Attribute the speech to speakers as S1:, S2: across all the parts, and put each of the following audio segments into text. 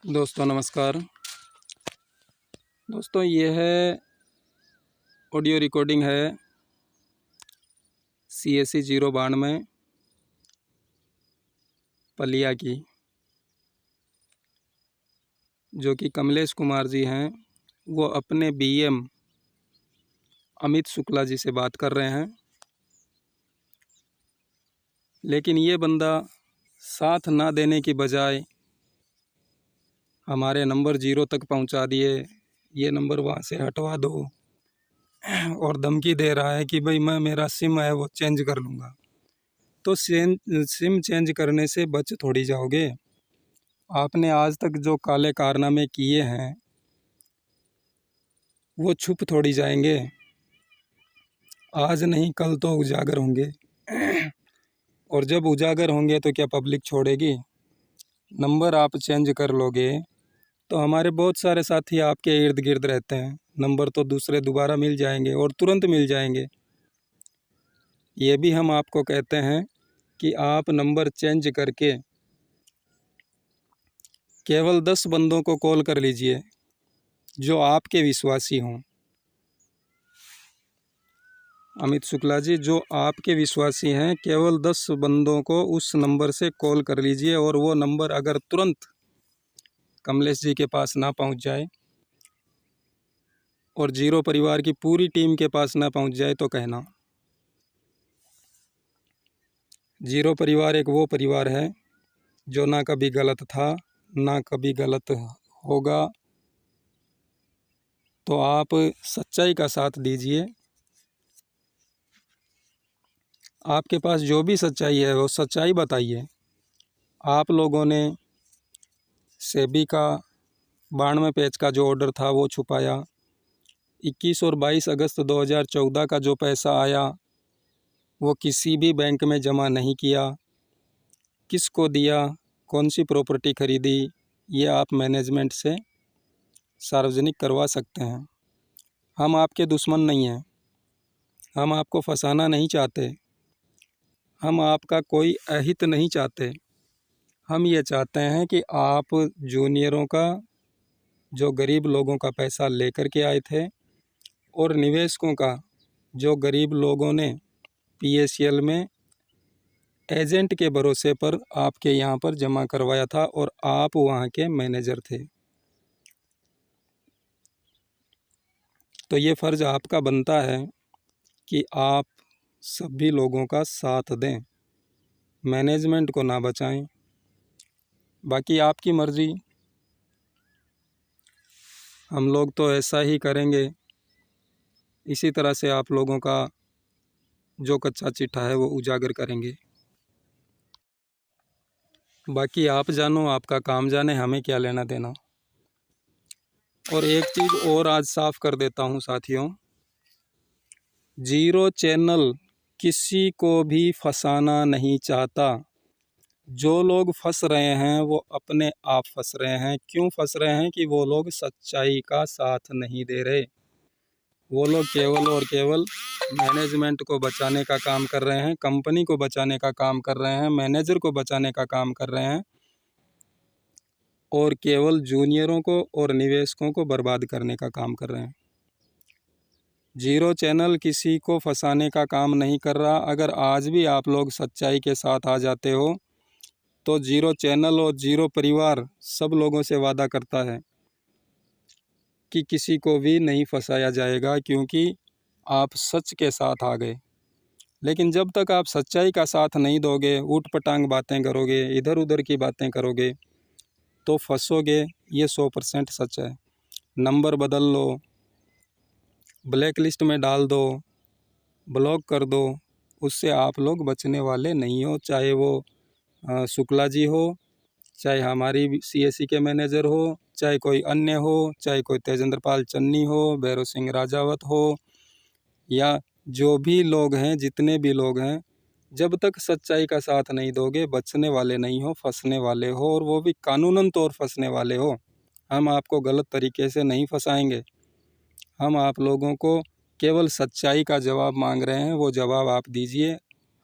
S1: दोस्तों नमस्कार। दोस्तों ये है ऑडियो रिकॉर्डिंग है CSE 092 पलिया की, जो कि कमलेश कुमार जी हैं। वो अपने BM अमित शुक्ला जी से बात कर रहे हैं, लेकिन ये बंदा साथ ना देने की बजाय हमारे नंबर 0 तक पहुंचा दिए। ये नंबर वहाँ से हटवा दो और धमकी दे रहा है कि भाई मैं मेरा सिम है वो चेंज कर लूँगा। तो सिम चेंज करने से बच थोड़ी जाओगे। आपने आज तक जो काले कारनामे किए हैं वो छुप थोड़ी जाएंगे। आज नहीं कल तो उजागर होंगे और जब उजागर होंगे तो क्या पब्लिक छोड़ेगी? नंबर आप चेंज कर लोगे तो हमारे बहुत सारे साथी आपके इर्द गिर्द रहते हैं, नंबर तो दूसरे दोबारा मिल जाएंगे और तुरंत मिल जाएंगे। ये भी हम आपको कहते हैं कि आप नंबर चेंज करके केवल 10 बंदों को कॉल कर लीजिए जो आपके विश्वासी हों। अमित शुक्ला जी, जो आपके विश्वासी हैं, केवल 10 बंदों को उस नंबर से कॉल कर लीजिए और वो नंबर अगर तुरंत कमलेश जी के पास ना पहुंच जाए और 0 परिवार की पूरी टीम के पास ना पहुंच जाए तो कहना। 0 परिवार एक वो परिवार है जो ना कभी गलत था ना कभी गलत होगा। तो आप सच्चाई का साथ दीजिए। आपके पास जो भी सच्चाई है वो सच्चाई बताइए। आप लोगों ने सेबी का 92 पेज का जो ऑर्डर था वो छुपाया। 21 और 22 अगस्त 2014 का जो पैसा आया वो किसी भी बैंक में जमा नहीं किया। किसको दिया, कौन सी प्रॉपर्टी खरीदी, ये आप मैनेजमेंट से सार्वजनिक करवा सकते हैं। हम आपके दुश्मन नहीं हैं, हम आपको फंसाना नहीं चाहते, हम आपका कोई अहित नहीं चाहते। हम ये चाहते हैं कि आप जूनियरों का, जो गरीब लोगों का पैसा लेकर के आए थे, और निवेशकों का, जो गरीब लोगों ने PACL में एजेंट के भरोसे पर आपके यहाँ पर जमा करवाया था और आप वहाँ के मैनेजर थे, तो ये फ़र्ज़ आपका बनता है कि आप सभी लोगों का साथ दें, मैनेजमेंट को ना बचाएं। बाकी आपकी मर्ज़ी, हम लोग तो ऐसा ही करेंगे। इसी तरह से आप लोगों का जो कच्चा चिट्ठा है वो उजागर करेंगे। बाकी आप जानो, आपका काम जाने, हमें क्या लेना देना। और एक चीज़ और आज साफ कर देता हूँ साथियों, 0 चैनल किसी को भी फंसाना नहीं चाहता। जो लोग फंस रहे हैं वो अपने आप फंस रहे हैं। क्यों फंस रहे हैं? कि वो लोग सच्चाई का साथ नहीं दे रहे। वो लोग केवल और केवल मैनेजमेंट को बचाने का काम कर रहे हैं, कंपनी को बचाने का काम कर रहे हैं, मैनेजर को बचाने का काम कर रहे हैं और केवल जूनियरों को और निवेशकों को बर्बाद करने का काम कर रहे हैं। 0 चैनल किसी को फंसाने का काम नहीं कर रहा। अगर आज भी आप लोग सच्चाई के साथ आ जाते हो तो 0 चैनल और 0 परिवार सब लोगों से वादा करता है कि किसी को भी नहीं फंसाया जाएगा, क्योंकि आप सच के साथ आ गए। लेकिन जब तक आप सच्चाई का साथ नहीं दोगे, ऊट पटांग बातें करोगे, इधर उधर की बातें करोगे, तो फंसोगे। ये 100% सच है। नंबर बदल लो, ब्लैक लिस्ट में डाल दो, ब्लॉक कर दो, उससे आप लोग बचने वाले नहीं हो। चाहे वो शुक्ला जी हो, चाहे हमारी CSE के मैनेजर हो, चाहे कोई अन्य हो, चाहे कोई तेजेंद्र पाल चन्नी हो, भैरव सिंह राजावत हो, या जो भी लोग हैं, जितने भी लोग हैं, जब तक सच्चाई का साथ नहीं दोगे बचने वाले नहीं हो, फंसने वाले हो, और वो भी कानूनन तौर फंसने वाले हो। हम आपको गलत तरीके से नहीं फंसाएंगे। हम आप लोगों को केवल सच्चाई का जवाब मांग रहे हैं, वो जवाब आप दीजिए,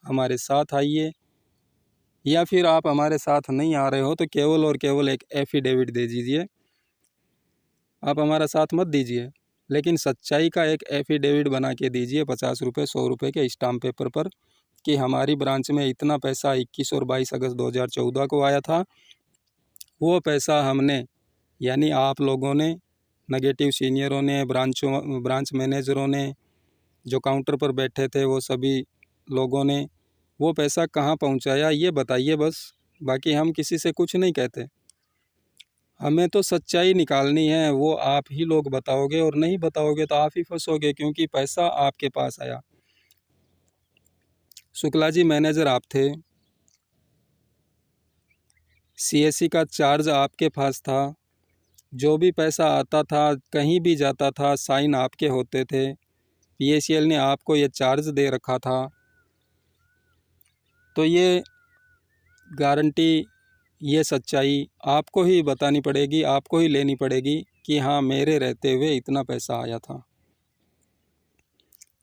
S1: हमारे साथ आइए। या फिर आप हमारे साथ नहीं आ रहे हो तो केवल और केवल एक एफिडेविट दे दीजिए। आप हमारा साथ मत दीजिए, लेकिन सच्चाई का एक एफिडेविट बना के दीजिए 50 रुपये 100 रुपये के स्टाम्प पेपर पर कि हमारी ब्रांच में इतना पैसा 21 और 22 अगस्त 2014 को आया था। वो पैसा हमने, यानी आप लोगों ने, नेगेटिव सीनियरों ने, ब्रांच मैनेजरों ने, जो काउंटर पर बैठे थे वो सभी लोगों ने वो पैसा कहाँ पहुँचाया ये बताइए बस। बाकी हम किसी से कुछ नहीं कहते, हमें तो सच्चाई निकालनी है। वो आप ही लोग बताओगे और नहीं बताओगे तो आप ही फंसोगे, क्योंकि पैसा आपके पास आया। शुक्ला जी मैनेजर आप थे, सीएससी का चार्ज आपके पास था, जो भी पैसा आता था कहीं भी जाता था साइन आपके होते थे, पीएसीएल ने आपको ये चार्ज दे रखा था। तो ये गारंटी, ये सच्चाई आपको ही बतानी पड़ेगी, आपको ही लेनी पड़ेगी कि हाँ मेरे रहते हुए इतना पैसा आया था।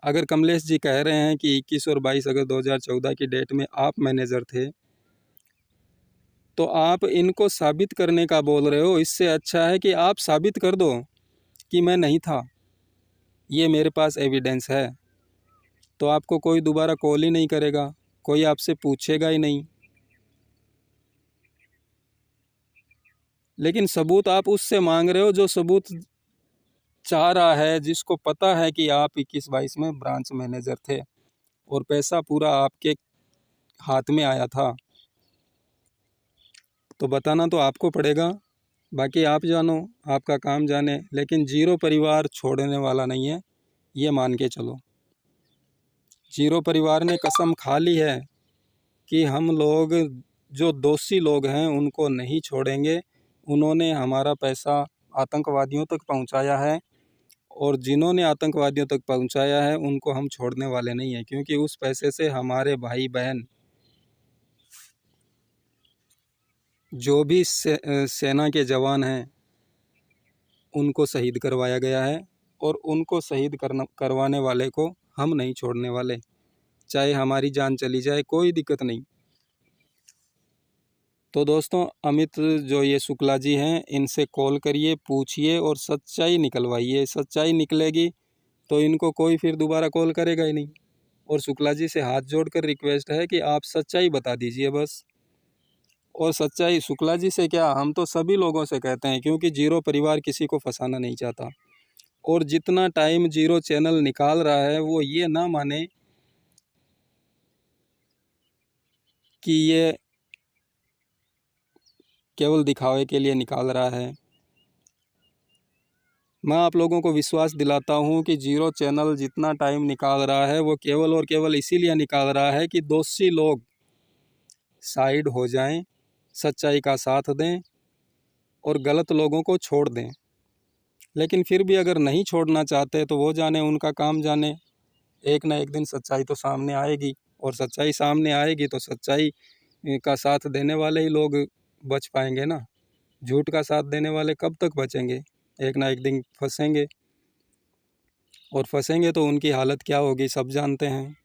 S1: अगर कमलेश जी कह रहे हैं कि 21 और 22 अगस्त 2014 की डेट में आप मैनेजर थे, तो आप इनको साबित करने का बोल रहे हो। इससे अच्छा है कि आप साबित कर दो कि मैं नहीं था, ये मेरे पास एविडेंस है, तो आपको कोई दोबारा कॉल ही नहीं करेगा, कोई आपसे पूछेगा ही नहीं। लेकिन सबूत आप उससे मांग रहे हो जो सबूत चाह रहा है, जिसको पता है कि आप 21-22 में ब्रांच मैनेजर थे और पैसा पूरा आपके हाथ में आया था। तो बताना तो आपको पड़ेगा। बाकी आप जानो, आपका काम जाने, लेकिन जीरो परिवार छोड़ने वाला नहीं है, ये मान के चलो। जीरो परिवार ने कसम खा ली है कि हम लोग जो दोषी लोग हैं उनको नहीं छोड़ेंगे। उन्होंने हमारा पैसा आतंकवादियों तक पहुंचाया है, और जिन्होंने आतंकवादियों तक पहुंचाया है उनको हम छोड़ने वाले नहीं हैं, क्योंकि उस पैसे से हमारे भाई बहन जो भी सेना के जवान हैं उनको शहीद करवाया गया है, और उनको शहीद करवाने वाले को हम नहीं छोड़ने वाले, चाहे हमारी जान चली जाए, कोई दिक्कत नहीं। तो दोस्तों, अमित जो ये शुक्ला जी हैं, इनसे कॉल करिए, पूछिए और सच्चाई निकलवाइए। सच्चाई निकलेगी तो इनको कोई फिर दोबारा कॉल करेगा ही नहीं। और शुक्ला जी से हाथ जोड़कर रिक्वेस्ट है कि आप सच्चाई बता दीजिए बस। और सच्चाई शुक्ला जी से क्या, हम तो सभी लोगों से कहते हैं, क्योंकि जीरो परिवार किसी को फंसाना नहीं चाहता। और जितना टाइम जीरो चैनल निकाल रहा है वो ये ना माने कि ये केवल दिखावे के लिए निकाल रहा है। मैं आप लोगों को विश्वास दिलाता हूं कि जीरो चैनल जितना टाइम निकाल रहा है वो केवल और केवल इसीलिए निकाल रहा है कि दोषी लोग साइड हो जाएं, सच्चाई का साथ दें और गलत लोगों को छोड़ दें। लेकिन फिर भी अगर नहीं छोड़ना चाहते तो वो जाने, उनका काम जाने। एक ना एक दिन सच्चाई तो सामने आएगी, और सच्चाई सामने आएगी तो सच्चाई का साथ देने वाले ही लोग बच पाएंगे ना। झूठ का साथ देने वाले कब तक बचेंगे? एक ना एक दिन फंसेंगे, और फंसेंगे तो उनकी हालत क्या होगी सब जानते हैं।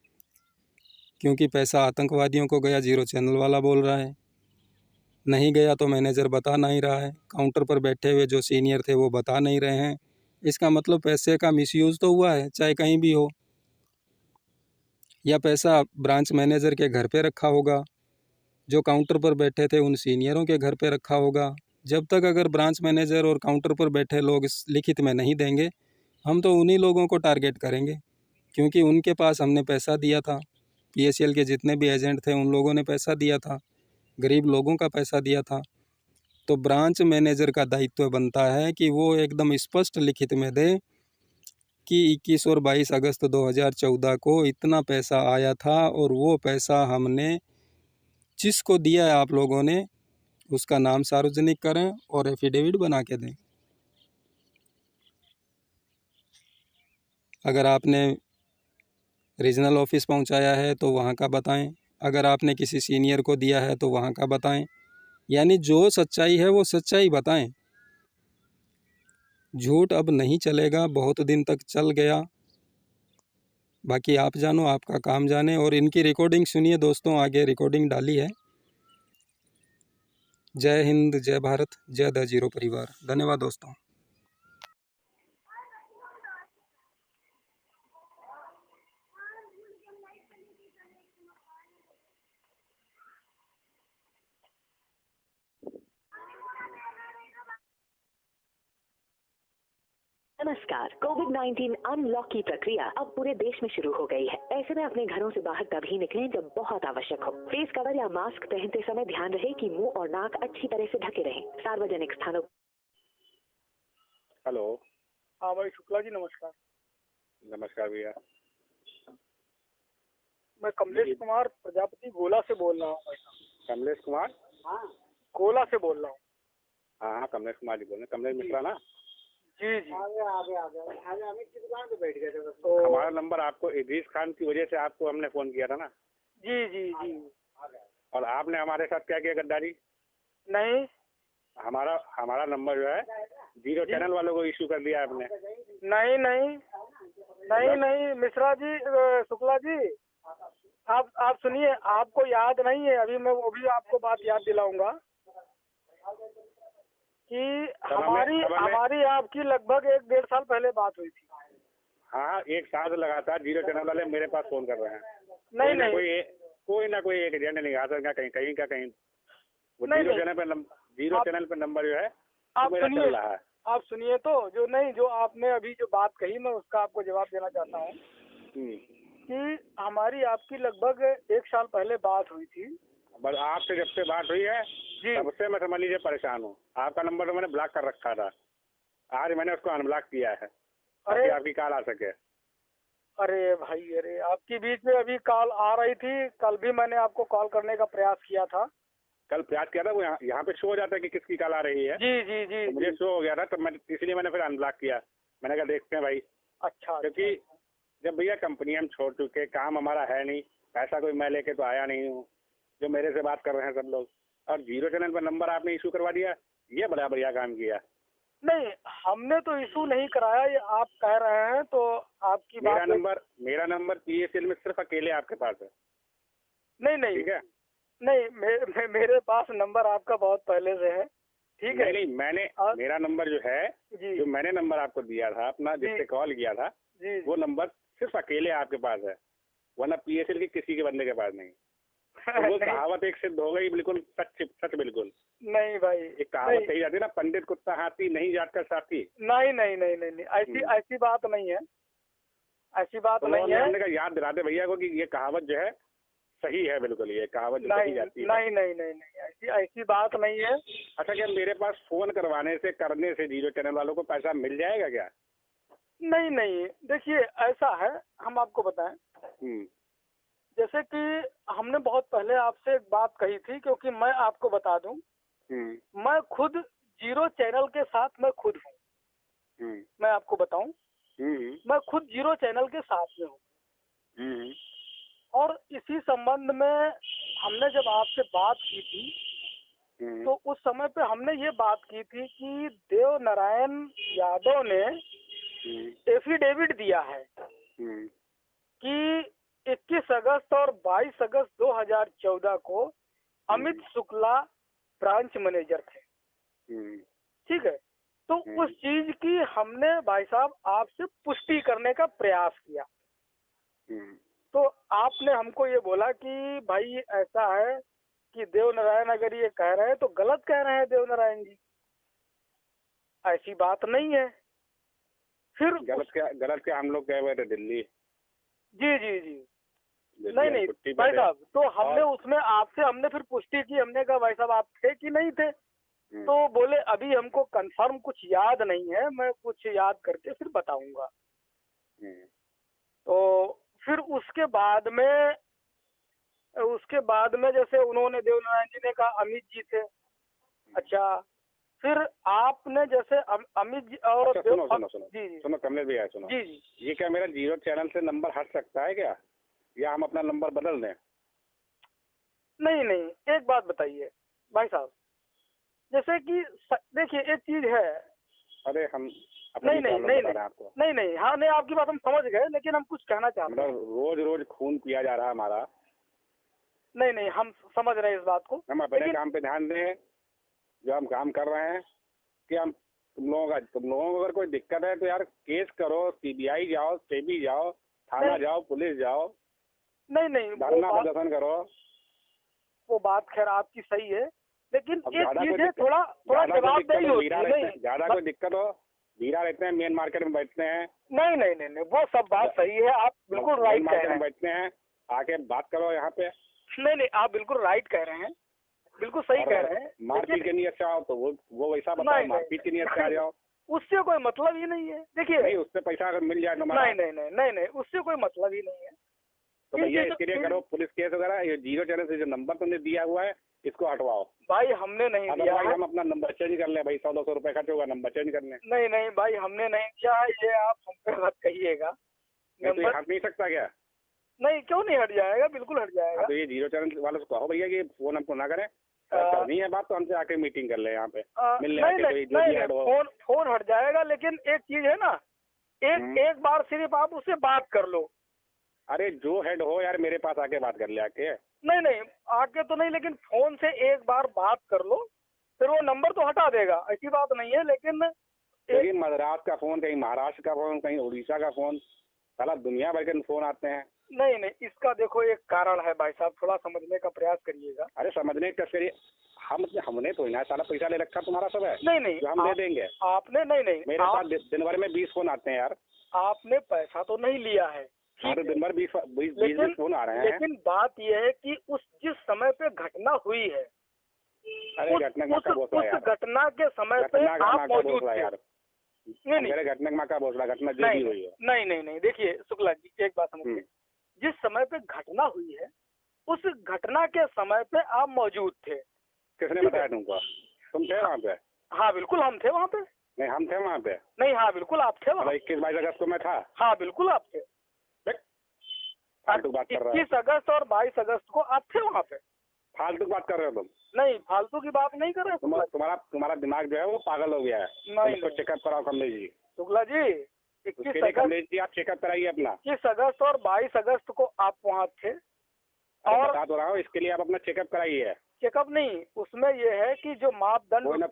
S1: क्योंकि पैसा आतंकवादियों को गया, जीरो चैनल वाला बोल रहा है। नहीं गया तो मैनेजर बता नहीं रहा है, काउंटर पर बैठे हुए जो सीनियर थे वो बता नहीं रहे हैं। इसका मतलब पैसे का मिसयूज़ तो हुआ है, चाहे कहीं भी हो। या पैसा ब्रांच मैनेजर के घर पे रखा होगा, जो काउंटर पर बैठे थे उन सीनियरों के घर पे रखा होगा। जब तक अगर ब्रांच मैनेजर और काउंटर पर बैठे लोग लिखित में नहीं देंगे, हम तो उन्हीं लोगों को टारगेट करेंगे, क्योंकि उनके पास हमने पैसा दिया था। पीएसएल के जितने भी एजेंट थे उन लोगों ने पैसा दिया था, गरीब लोगों का पैसा दिया था। तो ब्रांच मैनेजर का दायित्व बनता है कि वो एकदम स्पष्ट लिखित में दे कि 21 और 22 अगस्त 2014 को इतना पैसा आया था, और वो पैसा हमने जिसको दिया है आप लोगों ने उसका नाम सार्वजनिक करें और एफिडेविट बना के दें। अगर आपने रीजनल ऑफिस पहुंचाया है तो वहां का बताएं, अगर आपने किसी सीनियर को दिया है तो वहां का बताएं। यानी जो सच्चाई है वो सच्चाई बताएं। झूठ अब नहीं चलेगा, बहुत दिन तक चल गया। बाकी आप जानो, आपका काम जाने। और इनकी रिकॉर्डिंग सुनिए दोस्तों, आगे रिकॉर्डिंग डाली है, जय हिंद, जय भारत, जय द जीरो परिवार। धन्यवाद दोस्तों।
S2: नमस्कार। कोविड-19 अनलॉक की प्रक्रिया अब पूरे देश में शुरू हो गई है। ऐसे में अपने घरों से बाहर तभी निकलें जब बहुत आवश्यक हो। फेस कवर या मास्क पहनते समय ध्यान रहे कि मुंह और नाक अच्छी तरह से ढके रहें। सार्वजनिक स्थानों।
S3: हेलो।
S4: हाँ भाई शुक्ला जी, नमस्कार।
S3: नमस्कार भैया।
S4: मैं कमलेश कुमार प्रजापति गोला से बोल रहा हूँ भाई साहब।
S3: कमलेश कुमार?
S4: हाँ, गोला से बोल रहा हूँ।
S3: हाँ हाँ, कमलेश कुमार जी बोल रहे हैं। कमलेश मिश्रा ना?
S4: जी जी।
S5: आगे अमित की दुकान पे बैठ गए थे बस।
S4: तो
S3: हमारा नंबर आपको इदरीस खान की वजह से आपको हमने फोन किया था ना?
S4: जी जी जी।
S3: और आपने हमारे साथ क्या किया गद्दारी?
S4: नहीं
S3: हमारा नंबर जो है जीरो चैनल वालों को इशू कर दिया आपने।
S4: नहीं नहीं नहीं नहीं मिश्रा जी, शुक्ला जी, आप सुनिए, आपको याद नहीं है, अभी मैं वो भी आपको बात याद दिलाऊंगा कि हमारी आपकी लगभग 1-1.5 साल पहले बात हुई थी।
S3: हाँ, एक साथ लगा था। जीरो चैनल वाले मेरे पास फोन कर रहे हैं।
S4: नहीं
S3: कोई ना कोई एक एजेंट नहीं आता कहीं वो
S4: नहीं,
S3: जीरो चैनल पे नंबर जो है
S4: आप
S3: मेरा
S4: सुनिए,
S3: चल रहा है।
S4: आप सुनिए तो जो आपने अभी जो बात कही, मैं उसका आपको जवाब देना चाहता हूँ कि हमारी आपकी लगभग 1 साल पहले बात हुई थी।
S3: बस आपसे जब से बात हुई है
S4: जी,
S3: तब से मैं समझ लीजिए परेशान हूँ। आपका नंबर तो मैंने ब्लॉक कर रखा था, आज मैंने उसको अनब्लॉक किया है ताकि आपकी कॉल आ सके।
S4: अरे भाई, अरे आपकी बीच में अभी कॉल आ रही थी। कल भी मैंने आपको कॉल करने का प्रयास किया था।
S3: कल प्रयास किया था, वो यहाँ पे शो हो जाता है कि किसकी कॉल आ रही है।
S4: जी जी जी,
S3: तो मुझे शो हो गया था, तो इसलिए मैंने फिर अनब्लॉक किया। मैंने कहा देखते हैं भाई।
S4: अच्छा।
S3: क्योंकि जब भैया कंपनी हम छोड़ चुके, काम हमारा है नहीं, पैसा कोई मैं लेके तो आया नहीं हूँ जो मेरे से बात कर रहे हैं सब लोग, और जीरो चैनल पर नंबर आपने इशू करवा दिया। ये बड़ा बढ़िया काम किया।
S4: नहीं, हमने तो इशू नहीं कराया, ये आप कह रहे हैं तो आपकी बात।
S3: मेरा नंबर पीएसएल में सिर्फ अकेले आपके पास है।
S4: नहीं
S3: ठीक है।
S4: नहीं, मेरे पास नंबर आपका बहुत पहले से है। ठीक है।
S3: नहीं, मेरा नंबर जो है, जो मैंने नंबर आपको दिया था अपना, जिससे कॉल किया था, वो नंबर सिर्फ अकेले आपके पास है, वरना पीएसएल के किसी के बंदे के पास नहीं। तो वो कहावत एक सिद्ध हो गई, बिल्कुल सच बिल्कुल।
S4: नहीं भाई,
S3: एक कहावत कही जाती है ना, पंडित कुत्ता हाथी नहीं जात का साथी।
S4: नहीं, ऐसी बात नहीं है, ऐसी बात नहीं है।
S3: हमने कहा याद दिलाते भैया को कि ये कहावत जो है सही है, बिल्कुल ये कहावत जो कही जाती है।
S4: नहीं, ऐसी बात नहीं है।
S3: अच्छा, क्या मेरे पास फोन करने से जीरो चैनल वालों को पैसा मिल जाएगा क्या?
S4: नहीं, देखिए ऐसा है, हम आपको बताएं। जैसे कि हमने बहुत पहले आपसे एक बात कही थी, क्योंकि मैं आपको बता दूं, मैं खुद जीरो चैनल के साथ मैं खुद हूँ। मैं आपको बताऊं, मैं खुद जीरो चैनल के साथ में हूँ। और इसी संबंध में हमने जब आपसे बात की थी, तो उस समय पे हमने ये बात की थी कि देव नारायण यादव ने एफिडेविट दिया है कि 21 अगस्त और 22 अगस्त 2014 को अमित शुक्ला ब्रांच मैनेजर थे। ठीक है। तो उस चीज की हमने भाई साहब आपसे पुष्टि करने का प्रयास किया। तो आपने हमको ये बोला कि भाई ऐसा है कि देव नारायण अगर ये कह रहे हैं तो गलत कह रहे हैं देव नारायण जी, ऐसी बात नहीं है। फिर
S3: गलत क्या हम लोग गए हुए थे दिल्ली।
S4: जी, नहीं भाई साहब, तो हमने उसमें आपसे हमने फिर पुष्टि की। हमने कहा भाई साहब आप थे कि नहीं थे? तो बोले अभी हमको कंफर्म कुछ याद नहीं है, मैं कुछ याद करके फिर बताऊंगा। तो फिर उसके बाद में जैसे उन्होंने देव नारायण जी ने कहा अमित जी थे। अच्छा, फिर आपने जैसे अमित जी और
S3: अच्छा, सुनो कमलेश भैया, सुनो जी, ये क्या मेरा जीरो चैनल से नंबर हट सकता है क्या, या हम अपना नंबर बदल दें?
S4: नहीं, एक बात बताइए भाई साहब, जैसे कि देखिए एक चीज है।
S3: अरे हम
S4: नहीं, हाँ नहीं, आपकी बात हम समझ गए, लेकिन हम कुछ कहना चाहते हैं।
S3: रोज खून पिया जा रहा है हमारा।
S4: नहीं, हम समझ रहे हैं इस बात को।
S3: हम अपने काम पे ध्यान दें, जो हम काम कर रहे हैं कि हम तुम लोगों को अगर कोई दिक्कत है तो यार केस करो, सीबीआई जाओ, सेबी जाओ, थाना जाओ, पुलिस जाओ,
S4: नहीं नहीं,
S3: धरना प्रदर्शन करो।
S4: वो बात खैर आपकी सही है, लेकिन
S3: अब
S4: एक
S3: ज्यादा
S4: चीज
S3: कोई
S4: है, थोड़ा जवाबदेही होती है। नहीं,
S3: ज्यादा कोई दिक्कत हो, वीरा रहते हैं, मेन मार्केट में बैठते हैं।
S4: नहीं नहीं नहीं नहीं, वो सब बात सही है, आप बिल्कुल राइट कह रहे हैं।
S3: बैठते हैं, आके बात करो यहाँ पे।
S4: नहीं नहीं, आप बिल्कुल राइट कह रहे हैं, बिल्कुल सही कह रहे हैं।
S3: मारपीट के नियत से आओ तो वो वैसा बताओ, मारपीट के नियत से आ जाओ,
S4: उससे कोई मतलब ही नहीं है। देखिए
S3: नहीं, उससे पैसा अगर मिल जाए तो
S4: नहीं नहीं नहीं नहीं नहीं, उससे कोई मतलब ही नहीं है।
S3: तो भैया इसके लिए करो पुलिस केस वगैरह। ये 0 चैनल से जो नंबर तुमने दिया हुआ है इसको हटवाओ।
S4: भाई हमने नहीं दिया है।
S3: हम अपना नंबर चेंज कर ले भाई, 100-200 रुपए खर्च होगा नंबर चेंज करने।
S4: नहीं नहीं भाई, हमने नहीं दिया है, ये आप हम पे मत कहिएगा।
S3: नंबर हट नहीं सकता क्या?
S4: नहीं, क्यों नहीं हट जाएगा, बिल्कुल हट जाएगा।
S3: तो ये 0 चैनल वालों से कहो भैया कि फोन हमको ना करें, करनी है बात तो हमसे आके मीटिंग कर ले यहाँ पे, मिलने आके जो भी हेड हो।
S4: फोन हट जाएगा, लेकिन एक चीज है ना, एक बार सिर्फ आप उससे बात कर लो।
S3: अरे जो हेड हो यार मेरे पास आके बात कर ले आके।
S4: नहीं नहीं, आके तो नहीं, लेकिन फोन से एक बार बात कर लो, फिर वो नंबर तो हटा देगा, ऐसी बात नहीं है। लेकिन
S3: मद्रास का फोन, कहीं महाराष्ट्र का फोन, कहीं उड़ीसा का फोन, साला दुनिया भर के फोन आते हैं।
S4: नहीं नहीं, इसका देखो एक कारण है भाई साहब, थोड़ा समझने का प्रयास करिएगा।
S3: अरे समझने का करिए, हमने तो ना साला पैसा ले रखा तुम्हारा सब है।
S4: नहीं नहीं,
S3: जो हम दे देंगे
S4: आपने नहीं
S3: मेरे पास दिन भर में 20 फोन आते हैं यार।
S4: आपने पैसा तो नहीं लिया है,
S3: दिन भर 20 फोन आ रहे हैं।
S4: लेकिन बात यह है कि जिस समय पे घटना हुई है,
S3: अरे घटना
S4: के समय पे आप मौजूद थे
S3: यार।
S4: नहीं,
S3: घटना का बोल रहा, घटना जो भी हुई है।
S4: नहीं नहीं नहीं, देखिए शुक्ला जी एक बात समझिए, जिस समय पे घटना हुई है उस घटना के समय पे आप मौजूद थे।
S3: किसने बताया तुमको? तुम थे वहाँ पे?
S4: हाँ बिल्कुल हम थे वहाँ पे।
S3: नहीं हम थे वहाँ पे?
S4: नहीं, हाँ बिल्कुल आप थे वहाँ।
S3: 21-22 अगस्त को मैं था।
S4: हाँ बिल्कुल आप थे।
S3: फालतू बात कर रहे हो।
S4: 21 अगस्त और 22 अगस्त को आप थे वहाँ पे।
S3: फालतू बात कर रहे हो तुम।
S4: नहीं, फालतू की बात नहीं कर रहे।
S3: तुम्हारा दिमाग जो है वो पागल हो गया है।
S4: नहीं,
S3: चेकअप कराओ कमलेश जी।
S4: शुक्ला जी 21 अगस्त,
S3: कमलेश जी आप चेकअप कराइए अपना।
S4: 21 अगस्त और 22 अगस्त को आप वहाँ थे।
S3: और बता तो रहा हूँ, इसके लिए आप अपना चेकअप कराइए।
S4: चेकअप नहीं, उसमें ये है कि जो मापदंड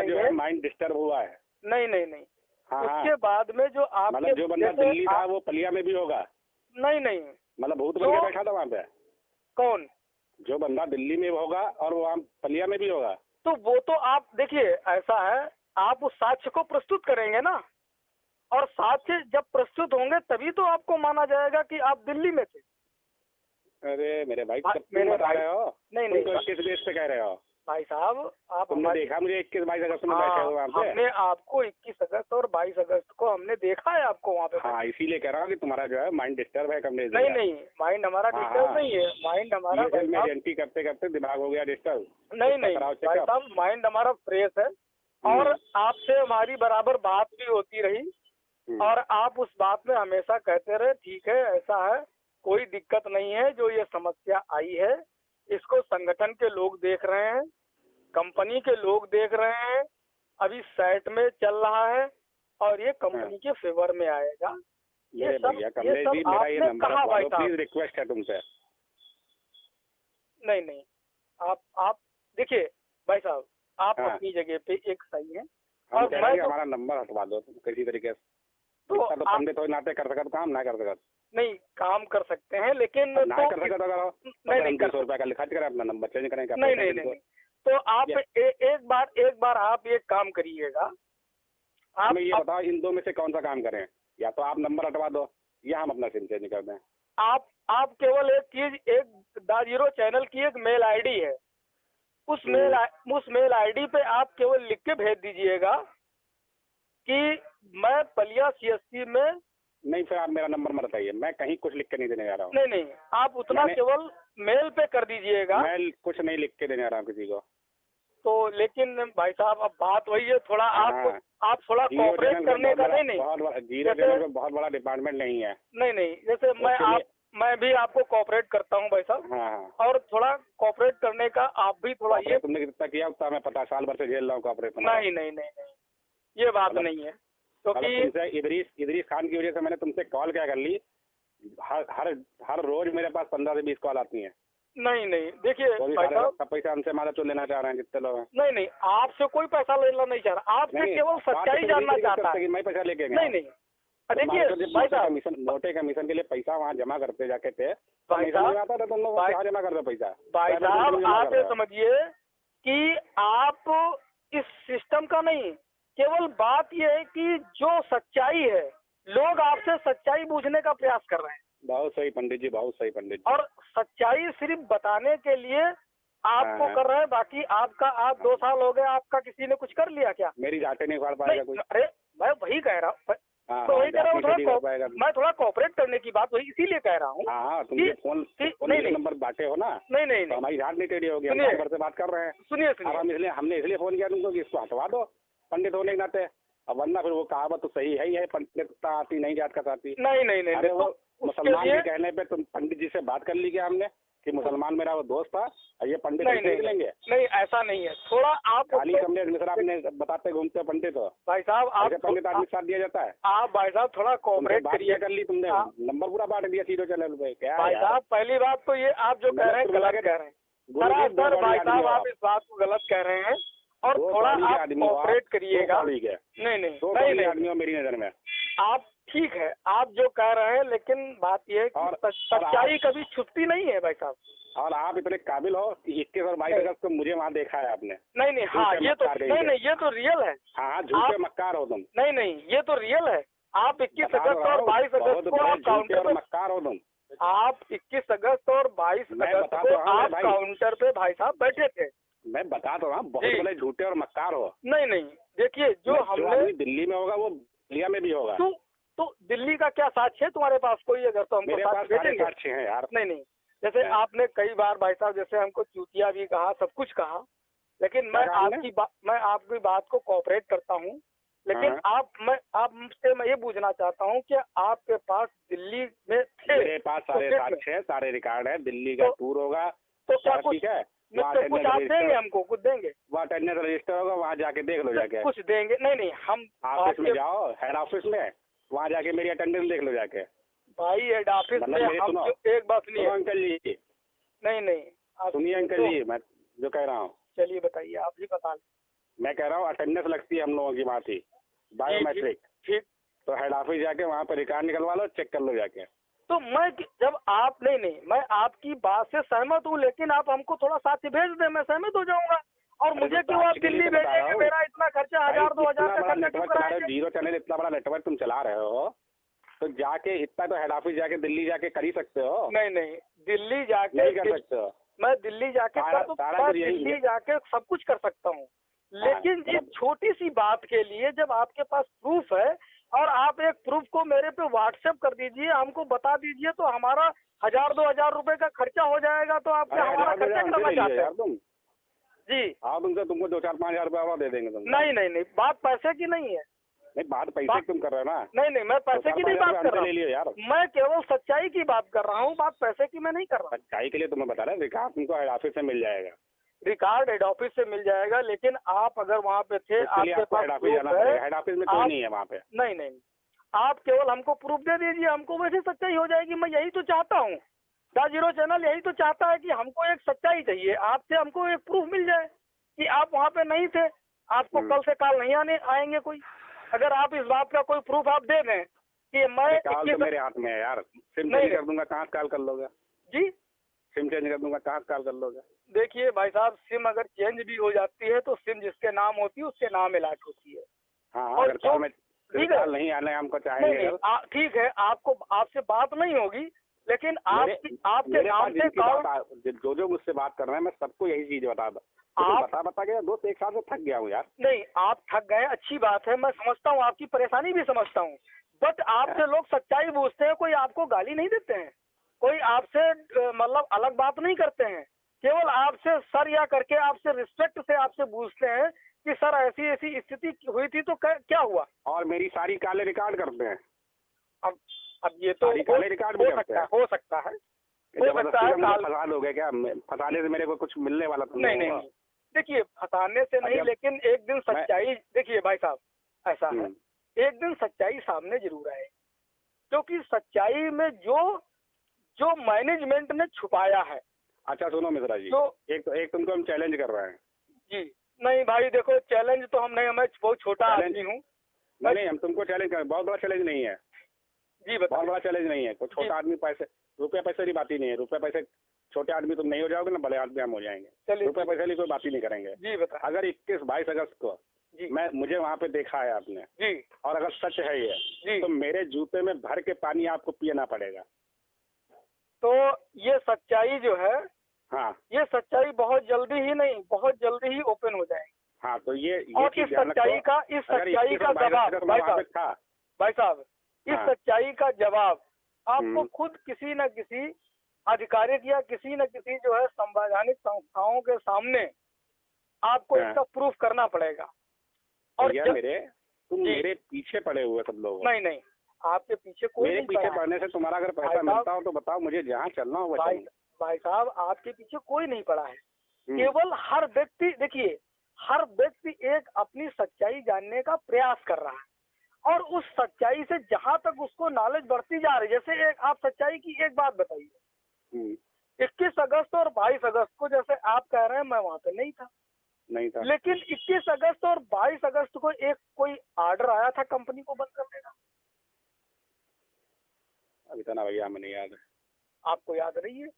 S3: जो है माइंड डिस्टर्ब हुआ है।
S4: नहीं नहीं नहीं,
S3: हाँ,
S4: उसके बाद में जो आप
S3: मतलब जो बंदा दिल्ली था वो पलिया में भी होगा।
S4: नहीं नहीं,
S3: मतलब भूत बन के बैठा था वहाँ पे।
S4: कौन?
S3: जो बंदा दिल्ली में होगा और वो वहाँ पलिया में भी होगा।
S4: तो वो तो आप देखिए, ऐसा है, आप उस साक्ष्य को प्रस्तुत करेंगे ना, और साक्ष्य जब प्रस्तुत होंगे तभी तो आपको माना जाएगा कि आप दिल्ली में थे।
S3: अरे मेरे भाई, मेरे बता रहे हो?
S4: नहीं
S3: तो किस बेस पे कह रहे हो
S4: भाई साहब? आप
S3: तुमने देखा मुझे 21-22 अगस्त में बैठे हुए वहाँ पे?
S4: हमने आपको 21 अगस्त और 22 अगस्त को हमने देखा है आपको वहाँ पे।
S3: हाँ, इसीलिए कह रहा हूँ कि तुम्हारा जो है माइंड डिस्टर्ब है कमलेश।
S4: नहीं नहीं, माइंड हमारा डिस्टर्ब नहीं है, माइंड हमारा
S3: एंट्री करते करते दिमाग हो गया डिस्टर्ब।
S4: नहीं नहीं भाई साहब, माइंड हमारा फ्रेश है, और आपसे हमारी बराबर बात भी होती रही, और आप उस बात में हमेशा कहते रहे ठीक है, ऐसा है, कोई दिक्कत नहीं है। जो ये समस्या आई है इसको संगठन के लोग देख रहे हैं, कंपनी के लोग देख रहे हैं, अभी सेट में चल रहा है, और ये कंपनी के फेवर में आएगा। ये सब आपने कहा भाई साहब।
S3: प्लीज रिक्वेस्ट है तुमसे।
S4: नहीं नहीं, आप देखिए भाई साहब, आप अपनी जगह पे एक सही है,
S3: और हमारा नंबर हटवा दो किसी तरीके से। तो आप तो नाते कर सकते, काम ना कर सकते।
S4: नहीं, काम कर सकते हैं, लेकिन
S3: ना कर सकते नहीं, 200 रुपए का खर्च करें, अपना नंबर चेंज करें।
S4: नहीं, तो आप एक बार आप एक काम करिएगा।
S3: आप ये बताओ, इन दो में से कौन सा काम करें? या तो आप नंबर हटवा दो या हम अपना सिम चेंज कर दें।
S4: आप केवल एक चीज, एक दा0 चैनल की एक मेल आईडी है, उस मेल आईडी पे आप केवल लिख के भेज दीजिएगा कि मैं पलिया CSC में।
S3: नहीं फिर आप मेरा नंबर मत बताइए, मैं कहीं कुछ लिख के नहीं देने जा रहा हूँ।
S4: नहीं, आप उतना केवल मेल पे कर दीजिएगा।
S3: मैं कुछ नहीं लिख के देने जा रहा हूँ किसी को।
S4: तो लेकिन भाई साहब, अब बात वही है, थोड़ा आप थोड़ा कोऑपरेट करने का। नहीं,
S3: 0 चैनल में बहुत बड़ा डिपार्टमेंट नहीं है।
S4: नहीं, जैसे मैं भी आपको कोऑपरेट करता हूँ भाई साहब।
S3: हाँ,
S4: और थोड़ा कोऑपरेट करने का आप भी थोड़ा ये।
S3: तुमने कितना किया उतना मैं 50 साल भर से झेल रहा हूँ कोऑपरेट।
S4: नहीं, ये बात नहीं है, क्योंकि
S3: इदरीस खान की वजह से मैंने तुमसे कॉल क्या कर ली। हर रोज मेरे पास 15 से 20 कॉल आती हैं।
S4: नहीं नहीं, देखिए
S3: तो भी
S4: भाई
S3: सारे
S4: साहब,
S3: लोग सब पैसा हमसे हमारा तो लेना चाह रहे हैं जितने लोग हैं।
S4: नहीं नहीं, आपसे कोई पैसा लेना नहीं चाह रहा, आपसे
S3: नहीं,
S4: केवल
S3: बात
S4: सच्चाई
S3: तो
S4: जानना
S3: यही
S4: चाहता
S3: करते
S4: है।
S3: कि मैं पैसा लेके गया।
S4: नहीं नहीं, देखिए भाई साहब,
S3: मोटे कमीशन के लिए पैसा वहाँ जमा करते जाके थे,
S4: भाई साहब,
S3: आता था तुम लोग कहाँ जमा करते पैसा?
S4: भाई साहब आप ये समझिए कि आप इस सिस्टम का नहीं, केवल बात ये है कि जो सच्चाई है, लोग आपसे सच्चाई पूछने का प्रयास कर रहे हैं।
S3: बहुत सही पंडित जी, बहुत सही पंडित जी।
S4: और सच्चाई सिर्फ बताने के लिए आपको
S3: हाँ।
S4: कर रहे हैं, बाकी आपका, आप 2 साल हो गए, आपका किसी ने कुछ कर लिया क्या?
S3: मेरी जाटे नहीं उखाड़ पाएगा कोई।
S4: अरे मैं वही कह रहा हूँ,
S3: हाँ,
S4: तो वही कह रहा हूँ,
S3: जाति नहीं कर पाएगा।
S4: मैं थोड़ा कोऑपरेट करने की बात वही इसीलिए कह रहा हूँ।
S3: हाँ, तुम ये फोन
S4: नहीं
S3: नंबर बांटे हो ना,
S4: नहीं नहीं
S3: तो हमारी झाट नहीं टेढ़ी होगी। हम
S4: सुनिए।
S3: नंबर से बात कर रहे हैं।
S4: सुनिए
S3: अब
S4: सुनिए,
S3: हम इसलिए हमने इसलिए फोन किया तुमको कि इसको हटवा दो पंडित होने के नाते। अब वरना फिर वो कहावत तो सही है ही है, पंडितता आती नहीं जात का आती।
S4: नहीं नहीं नहीं,
S3: अरे वो
S4: उसके
S3: मुसलमान
S4: लिए
S3: के कहने पे तुम पंडित जी से बात कर ली क्या हमने कि मुसलमान मेरा वो दोस्त था और ये पंडित
S4: नहीं
S3: ऐसे
S4: नहीं
S3: निकलेंगे?
S4: नहीं, ऐसा नहीं है, थोड़ा आप
S3: खाली कमरे मिश्रा आपने बताते घूमते हो पंडित हो।
S4: भाई साहब
S3: ऐसे पंडित आदमी साथ दिया जाता है?
S4: आप भाई साहब थोड़ा
S3: तुमसे
S4: कोऑपरेट
S3: बात
S4: करिए।
S3: कर ली तुमने,
S4: हाँ।
S3: नंबर पूरा बांट दिया सीधो चैनल पे। क्या
S4: भाई
S3: यार?
S4: साहब पहली बात तो ये आप जो कह रहे हैं गलत कह रहे हैं, सरासर भाई साहब आप इस बात को गलत कह रहे हैं, और थोड़ा आप कोऑपरेट करिएगा। नहीं नहीं नहीं नहीं,
S3: आदमी हो मेरी नजर में।
S4: आप ठीक है, आप जो कह रहे हैं, लेकिन बात यह है कि सच्चाई कभी छुपती नहीं है भाई साहब।
S3: और आप इतने काबिल हो कि 21 और 22 अगस्त को मुझे वहाँ देखा है आपने।
S4: नहीं नहीं, हाँ ये तो नहीं नहीं, ये तो रियल है।
S3: हाँ, झूठे मक्कार हो तुम।
S4: नहीं नहीं, ये तो रियल है। आप 21 अगस्त और 22 अगस्त को आप काउंटर पे
S3: मक्कार हो तुम।
S4: आप 21 अगस्त और 22 अगस्त को आप काउंटर पे भाई साहब बैठे थे।
S3: मैं बता तो रहा हूँ, बहुत बड़े झूठे और मक्कार हो।
S4: नहीं नहीं, देखिए जो हमने
S3: दिल्ली में होगा वो दिल्ली में भी होगा।
S4: तो दिल्ली का क्या साक्ष्य है तुम्हारे पास कोई? अगर तो हमको साक्ष्य भेजेंगे।
S3: साक्ष्य है यार।
S4: नहीं नहीं, जैसे आपने कई बार भाई साहब जैसे हमको चूतिया भी कहा, सब कुछ कहा, लेकिन मैं आपकी बात को कोऑपरेट करता हूँ, लेकिन आपसे मैं ये पूछना चाहता हूँ कि आपके पास दिल्ली में थे?
S3: मेरे पास सारे साक्ष्य है, सारे रिकॉर्ड है। दिल्ली का टूर होगा
S4: तो क्या
S3: ठीक है,
S4: कुछ आप देंगे हमको? कुछ देंगे?
S3: वहाँ अटेंडेंस रजिस्टर होगा, वहाँ जाके देख लो जाके।
S4: कुछ देंगे? नहीं नहीं, हम
S3: ऑफिस में जाओ, हेड ऑफिस में, वहाँ जाके मेरी अटेंडेंस देख लो जाके।
S4: भाई हेड ऑफिस में हम एक बात सुनिए
S3: अंकल जी।
S4: नहीं नहीं, आप
S3: सुनिए अंकल जी, मैं जो कह रहा हूँ।
S4: चलिए बताइए, आप ही बता लें।
S3: मैं कह रहा हूँ अटेंडेंस लगती है हम लोगों की वहाँ थी, बायोमेट्रिक।
S4: ठीक,
S3: तो हेड ऑफिस जाके वहाँ पर रिकॉर्ड निकलवा लो, चेक कर लो जाके।
S4: तो मैं जब आप नहीं मैं आपकी बात से सहमत हूँ, लेकिन आप हमको थोड़ा साथी भेज दें, मैं सहमत हो जाऊंगा। और मुझे क्यों आप दिल्ली भेजेंगे? मेरा इतना खर्चा 1000-2000 का खर्चा क्यों कराएंगे?
S3: जीरो चैनल इतना बड़ा नेटवर्क तुम चला रहे हो, तो जाके इतना तो हेड ऑफिस जाके दिल्ली जाके कर ही सकते हो।
S4: नहीं नहीं, दिल्ली जाके
S3: नहीं कर सकते हो।
S4: मैं दिल्ली जाके दिल्ली जाके सब कुछ कर सकता हूँ, लेकिन इस छोटी सी बात के लिए जब आपके पास प्रूफ है, और आप एक प्रूफ को मेरे पे व्हाट्सएप कर दीजिए, हमको बता दीजिए, तो हमारा 1000-2000 रुपए का खर्चा हो जाएगा। तो आप क्या हमारा खर्चा करना चाहते हैं?
S3: तुम जी हाँ, तुमको 2-4-5 हजार रुपया और दे देंगे तुम।
S4: नहीं नहीं नहीं, बात पैसे की नहीं है।
S3: नहीं, बात पैसे की तुम कर रहे हो ना।
S4: नहीं नहीं, मैं पैसे की नहीं बात कर रहा हूँ
S3: यार, मैं
S4: केवल सच्चाई की बात कर रहा हूँ, बात पैसे की मैं नहीं कर रहा।
S3: सच्चाई के लिए तुम्हें बता रहा है, रिकॉर्ड तुमको हेड ऑफिस से मिल जाएगा।
S4: रिकॉर्ड हेड ऑफिस से मिल जाएगा, लेकिन आप अगर वहाँ पे थे, आपके पास
S3: हेड ऑफिस जाना पड़ेगा। हेड ऑफिस में कोई नहीं है वहाँ पे।
S4: नहीं नहीं, आप केवल हमको प्रूफ दे दीजिए, हमको वैसे सच्चाई हो जाएगी। मैं यही तो चाहता हूँ, जीरो चैनल यही तो चाहता है कि हमको एक सच्चाई चाहिए, आपसे हमको एक प्रूफ मिल जाए कि आप वहाँ पे नहीं थे, आपको कल से काल नहीं आएंगे कोई। अगर आप इस बात का कोई प्रूफ आप दे दें कि मैं
S3: काल तो मेरे हाथ में है यार, सिम चेंज कर दूंगा, कहाँ काल कर लोगे
S4: जी?
S3: सिम चेंज कर दूंगा, कहाँ काल कर लोगे?
S4: देखिए भाई साहब, सिम अगर चेंज भी हो जाती है तो सिम जिसके नाम होती है उसके नाम अलॉट होती है।
S3: हाँ, और जो ठीक है, नहीं आने हमको चाहेंगे।
S4: ठीक है, आपसे बात नहीं होगी, लेकिन आपके नाम से
S3: जो मुझसे बात कर रहे हैं, मैं सबको यही चीज बता बता के दोस्त एक साथ में थक गया हूँ यार। नहीं, आप थक गए, अच्छी बात है, मैं समझता हूँ, आपकी परेशानी भी समझता हूँ, बट आपसे लोग सच्चाई पूछते हैं, कोई आपको गाली नहीं देते हैं, कोई आपसे मतलब अलग बात नहीं करते हैं, केवल आपसे सर या करके आपसे रिस्पेक्ट से आपसे पूछते हैं कि सर ऐसी ऐसी स्थिति हुई थी तो क्या हुआ। और मेरी सारी काले रिकॉर्ड करते हैं। अब ये तो काले रिकॉर्ड हो सकता है फंसा लोगे क्या? फंसाने से मेरे को कुछ मिलने वाला तो नहीं। देखिए, फंसाने से नहीं, लेकिन एक दिन सच्चाई, देखिए भाई साहब, ऐसा है, एक दिन सच्चाई सामने जरूर आए, क्योंकि सच्चाई में जो मैनेजमेंट ने छुपाया है, अच्छा सुनो मिश्रा जी,
S4: तो
S3: एक तुमको हम चैलेंज कर रहे हैं
S4: जी नहीं भाई देखो, चैलेंज तो हम नहीं, मैं बहुत छोटा आदमी हूँ।
S3: नहीं, हम तुमको चैलेंज कर, बहुत बड़ा चैलेंज नहीं है
S4: जी बताओ।
S3: बहुत बड़ा चैलेंज नहीं है, कोई छोटा आदमी पैसे रुपये पैसे की बात ही नहीं है। रुपये पैसे छोटे आदमी तुम नहीं हो जाओगे ना, बड़े आदमी हम हो जाएंगे।
S4: चलिए
S3: रुपये पैसे की कोई बात ही नहीं करेंगे।
S4: जी बताओ।
S3: अगर 21-22 अगस्त को मुझे वहाँ पे देखा है आपने
S4: जी,
S3: और अगर सच है ये
S4: जी,
S3: तो मेरे जूते में भर के पानी आपको पीना पड़ेगा।
S4: तो ये सच्चाई जो है,
S3: हाँ
S4: ये सच्चाई बहुत जल्दी ही नहीं, बहुत जल्दी ही ओपन हो जाएगी।
S3: हाँ, तो ये
S4: और
S3: चीज़
S4: इस
S3: ध्यान रखो।
S4: सच्चाई का जवाब भाई साहब, इस
S3: हाँ।
S4: सच्चाई का जवाब आपको
S3: हम्म।
S4: खुद किसी न किसी आधिकारिक या किसी न किसी जो है संवैधानिक संस्थाओं के सामने आपको
S3: हाँ।
S4: इसका प्रूफ करना पड़ेगा।
S3: और यार तुम
S4: जी।
S3: मेरे पीछे पड़े हुए सब लोग।
S4: नहीं, आपके पीछे कोई
S3: मेरे
S4: नहीं
S3: पीछे
S4: पड़ा है।
S3: पड़ने से तुम्हारा अगर
S4: भाई
S3: पैसा
S4: साहब,
S3: मिलता हो तो बताओ, मुझे जहाँ चलना हो
S4: भाई साहब, आपके पीछे कोई नहीं पड़ा है। केवल हर व्यक्ति, देखिए, हर व्यक्ति एक अपनी सच्चाई जानने का प्रयास कर रहा है और उस सच्चाई से जहां तक उसको नॉलेज बढ़ती जा रही है। जैसे एक आप सच्चाई की एक बात बताइए, 21 अगस्त और 22 अगस्त को जैसे आप कह रहे हैं मैं वहां पे नहीं था, लेकिन 21 अगस्त और 22 अगस्त को एक कोई ऑर्डर आया था कंपनी को बंद करने का।
S3: अब इतना भैया हमें नहीं याद है।
S4: आपको याद नहीं है,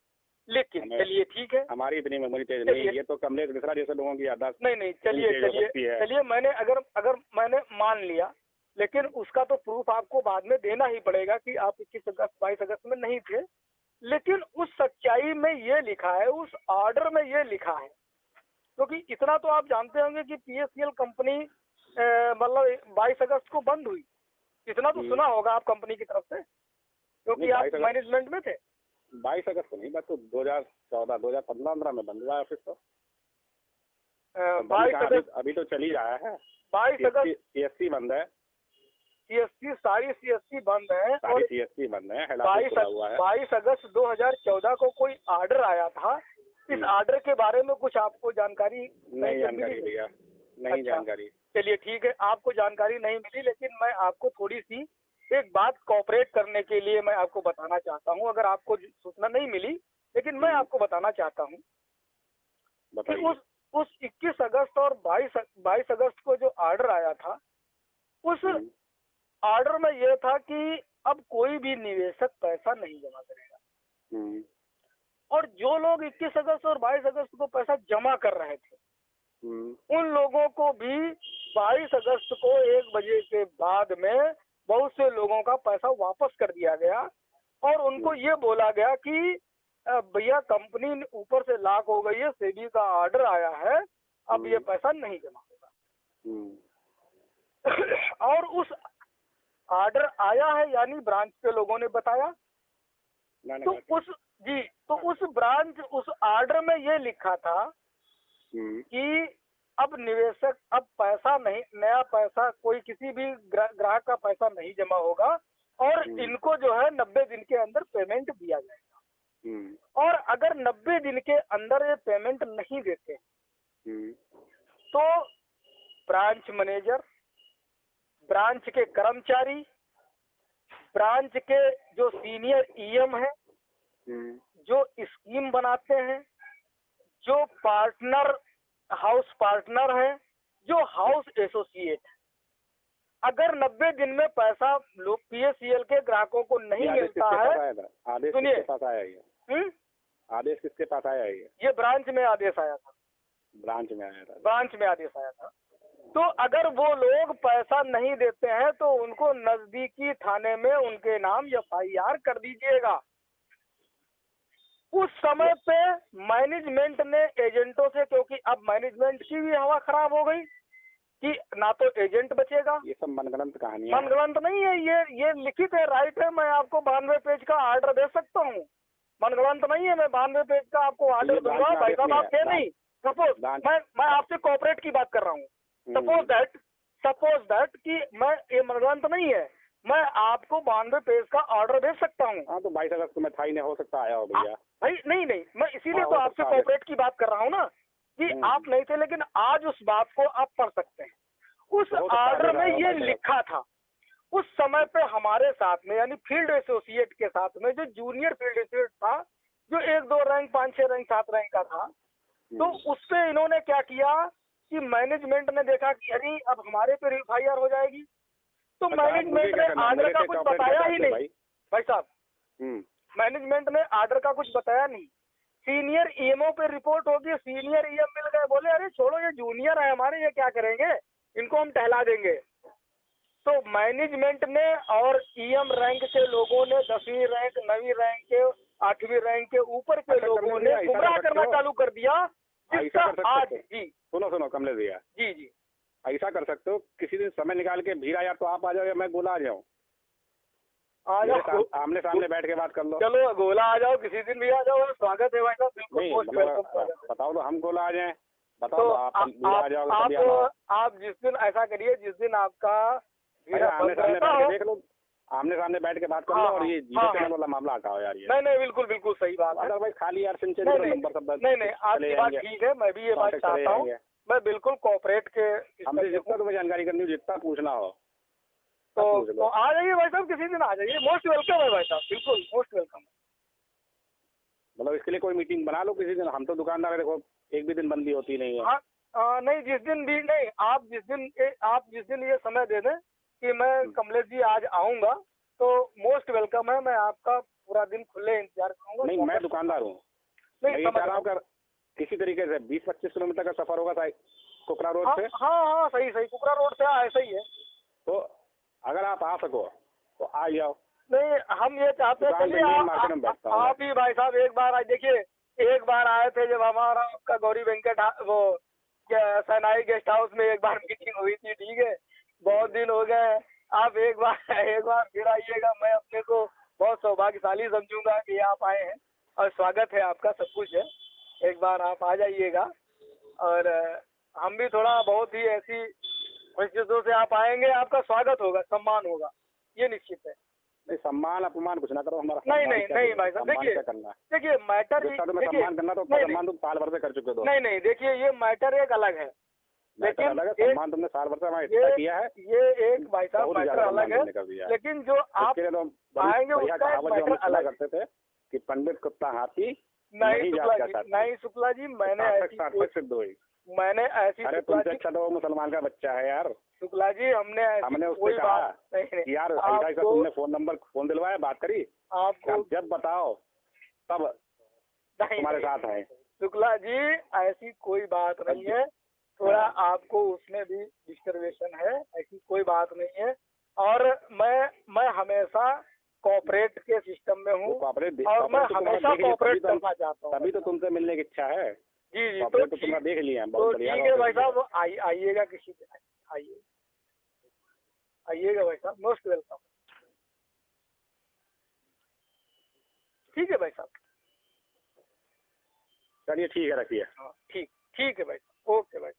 S4: लेकिन चलिए ठीक है,
S3: हमारी इतनी मेमोरी तेज नहीं है। ये तो कमलेश मिश्रा जैसे लोगों की याददाश्त
S4: नहीं चलिए मैंने अगर मैंने मान लिया, लेकिन उसका तो प्रूफ आपको बाद में देना ही पड़ेगा कि आप 21 अगस्त 22 अगस्त में नहीं थे। लेकिन उस सच्चाई में ये लिखा है, उस ऑर्डर में ये लिखा है, क्योंकि इतना तो आप जानते होंगे कि PSEL कंपनी मतलब 22 अगस्त को बंद हुई, इतना तो सुना होगा आप कंपनी की तरफ से, क्योंकि आप मैनेजमेंट में थे।
S3: 22 अगस्त को नहीं, बस तो 2014-2015 में बंद हुआ है ऑफिस। तो
S4: 22 अगस्त
S3: अभी तो चल ही रहा है।
S4: 22 अगस्त
S3: CSC बंद है,
S4: सारी CSC बंद है और
S3: CSC बंद है।
S4: 22 अगस्त 2014 को कोई ऑर्डर आया था। इस ऑर्डर के बारे में कुछ आपको जानकारी
S3: नहीं जानकारी भैया, नहीं जानकारी।
S4: चलिए ठीक है, आपको जानकारी नहीं मिली, लेकिन मैं आपको थोड़ी सी एक बात कोऑपरेट करने के लिए मैं आपको बताना चाहता हूं। अगर आपको सूचना नहीं मिली, लेकिन मैं आपको बताना चाहता हूं कि उस 21 अगस्त और 22 अगस्त को जो ऑर्डर आया था, उस ऑर्डर में यह था कि अब कोई भी निवेशक पैसा नहीं जमा करेगा और जो लोग 21 अगस्त और 22 अगस्त को पैसा जमा कर रहे थे उन लोगों को भी 22 अगस्त को 1 बजे के बाद में बहुत से लोगों का पैसा वापस कर दिया गया और उनको ये बोला गया कि भैया कंपनी ऊपर से लॉक हो गई है, सेबी का ऑर्डर आया है, अब ये पैसा नहीं जमा होगा। और उस ऑर्डर आया है, यानी ब्रांच के लोगों ने बताया, तो उस ब्रांच उस ऑर्डर में ये लिखा था कि अब निवेशक अब पैसा नहीं, नया पैसा कोई किसी भी ग्राहक का पैसा नहीं जमा होगा और इनको जो है 90 दिन के अंदर पेमेंट दिया जाएगा। और अगर 90 दिन के अंदर ये पेमेंट नहीं देते तो ब्रांच मैनेजर, ब्रांच के कर्मचारी, ब्रांच के जो सीनियर EM है, जो स्कीम बनाते हैं, जो पार्टनर हाउस पार्टनर है, जो हाउस एसोसिएट, अगर 90 दिन में पैसा लोग PSEL के ग्राहकों को नहीं मिलता है, सुनिए,
S3: आदेश किसके पास आया है?
S4: ये ब्रांच में आदेश आया था।
S3: ब्रांच में आया था।
S4: ब्रांच में आदेश आया था। तो अगर वो लोग पैसा नहीं देते हैं तो उनको नजदीकी थाने में उनके नाम FIR कर दीजिएगा। उस समय पे मैनेजमेंट ने एजेंटों से, क्योंकि अब मैनेजमेंट की भी हवा खराब हो गई कि ना तो एजेंट बचेगा।
S3: ये सब मनगढ़ंत कहानी,
S4: मनगढ़ंत नहीं है, ये लिखित है, राइट है। मैं आपको 92 पेज का ऑर्डर दे सकता हूँ, मनगढ़ंत नहीं है। मैं 92 पेज का आपको ऑर्डर दूंगा। भाई साहब आप थे नहीं, सपोज मैं आपसे कोऑपरेट की बात कर रहा हूँ। सपोज दैट कि मैं, ये मनगढ़ंत नहीं है, मैं आपको 92 पेज का ऑर्डर दे सकता हूँ।
S3: हाँ तो 22 अगस्त में था ही नहीं, हो सकता आया हो भैया।
S4: भाई नहीं, मैं इसीलिए तो आपसे कोऑपरेट की बात कर रहा हूँ ना कि आप नहीं थे, लेकिन आज उस बात को आप पढ़ सकते हैं। उस ऑर्डर में ये लिखा था। उस समय पे हमारे साथ में, यानी फील्ड एसोसिएट के साथ में जो जूनियर फील्ड एसोसिएट था, जो 1-2 रैंक 5-6 रैंक 7 रैंक का था। तो उस पे इन्होंने क्या किया कि मैनेजमेंट ने देखा कि अरे अब हमारे पे FIR हो जाएगी, तो मैनेजमेंट ने आर्डर का कुछ बताया ही नहीं भाई साहब। मैनेजमेंट ने आर्डर का कुछ बताया नहीं। सीनियर EMO पे रिपोर्ट होगी, सीनियर EM मिल गए, बोले अरे छोड़ो ये जूनियर है हमारे, ये क्या करेंगे, इनको हम टहला देंगे। तो मैनेजमेंट ने और EM रैंक के लोगों ने 10वीं रैंक 9वीं रैंक के 8वीं रैंक के ऊपर के लोगों ने गुमराह करना चालू कर दिया। जिसका आज जी
S3: सुनो कमलेश भैया,
S4: जी
S3: ऐसा कर सकते हो, किसी दिन समय निकाल के भीड़ा, या तो आप आ जाओ या मैं गोला आ जाऊँ,
S4: आ जाओ,
S3: आमने सामने बैठ के बात कर लो।
S4: चलो गोला आ जाओ, किसी दिन भी आ जाओ, स्वागत है भाई साहब, बिल्कुल।
S3: बताओ तो हम गोला आ जाए, बताओ
S4: तो
S3: आप आ जाओ।
S4: आप जिस दिन ऐसा करिए, जिस दिन आपका
S3: आमने सामने बैठ के देख लो, आमने सामने बैठ के बात कर लो, और ये जीरो चैनल वाला मामला हटाओ यार। ये
S4: नहीं बिल्कुल सही बात है।
S3: अदरवाइज खाली यार सिंचन नंबर सब
S4: नहीं आपकी बात ठीक है, मैं भी ये बात चाहता हूँ, मैं बिल्कुल कोऑपरेट के
S3: हमसे जितना तुम्हें जानकारी करनी हो, जितना पूछना हो
S4: तो आ जाइए भाई साहब, किसी दिन आ जाइए, मोस्ट वेलकम है भाई साहब, बिल्कुल मोस्ट वेलकम।
S3: मतलब इसके लिए कोई मीटिंग बना लो किसी दिन, हम तो दुकानदार है, देखो एक भी दिन बंदी होती नहीं है।
S4: नहीं जिस दिन भी नहीं, आप जिस दिन ये समय दे दें कि मैं कमलेश जी आज आऊँगा, तो मोस्ट वेलकम है, मैं आपका पूरा दिन खुले इंतजार करूँगा।
S3: नहीं मैं दुकानदार हूँ, मैं ये चाह रहा हूँ किसी तरीके से 20-25 किलोमीटर का सफर होगा कुकरा रोड से।
S4: हाँ सही कुकरा रोड से ऐसा ही है।
S3: तो अगर आप आ सको तो आ जाओ।
S4: नहीं हम ये चाहते हैं, चलिए आप ही भाई साहब एक बार देखिए, एक बार आए थे जब हमारा आपका गौरी वेंकट वो सनाई गेस्ट हाउस में एक बार मीटिंग हुई थी, ठीक है, बहुत दिन हो गए। आप एक बार फिर आइएगा, मैं अपने को बहुत सौभाग्यशाली समझूंगा कि आप आए हैं, और स्वागत है आपका, सब कुछ है। एक बार आप आ जाइएगा, और हम भी थोड़ा बहुत ही ऐसी परिस्थितियों से आप आएंगे, आपका स्वागत होगा, सम्मान होगा, ये निश्चित है।
S3: नहीं सम्मान अपमान कुछ ना करो हमारा।
S4: नहीं भाई साहब, देखिए मैटर
S3: सम्मान करना तो सम्मान तुम साल भर से कर चुके हो।
S4: नहीं देखिए ये मैटर एक अलग है, लेकिन
S3: सम्मान तुमने साल भर से हमारा किया है,
S4: ये एक भाई साहब मैटर अलग है, लेकिन जो आप आएंगे उसका मैटर अलग
S3: करते थे कि पंडित कुत्ता हाथी
S4: नहीं शुक्ला जी, मैंने ऐसी
S3: अरे तुमसे अच्छा तो मुसलमान का बच्चा है यार।
S4: शुक्ला जी हमने
S3: उससे कहा यार ऐसा तुमने फोन दिलवाया, बात करी, आपको जब बताओ तब तुम्हारे साथ है।
S4: शुक्ला जी ऐसी कोई बात नहीं है, थोड़ा आपको उसमें भी डिस्टर्बेशन है, ऐसी कोई बात नहीं है। और मैं हमेशा कोऑपरेट के सिस्टम में हूँ, और मैं हमेशा कोऑपरेट करना चाहता हूँ,
S3: तभी तो तुमसे मिलने की इच्छा है।
S4: जी
S3: तो तुमने देख लिया,
S4: तो ठीक है भाई साहब, आइएगा किसी दिन, आइएगा भाई साहब, मोस्ट वेलकम। ठीक है भाई साहब,
S3: चलिए ठीक है, रखिए।
S4: हाँ ठीक है भाई साहब, ओके भाई।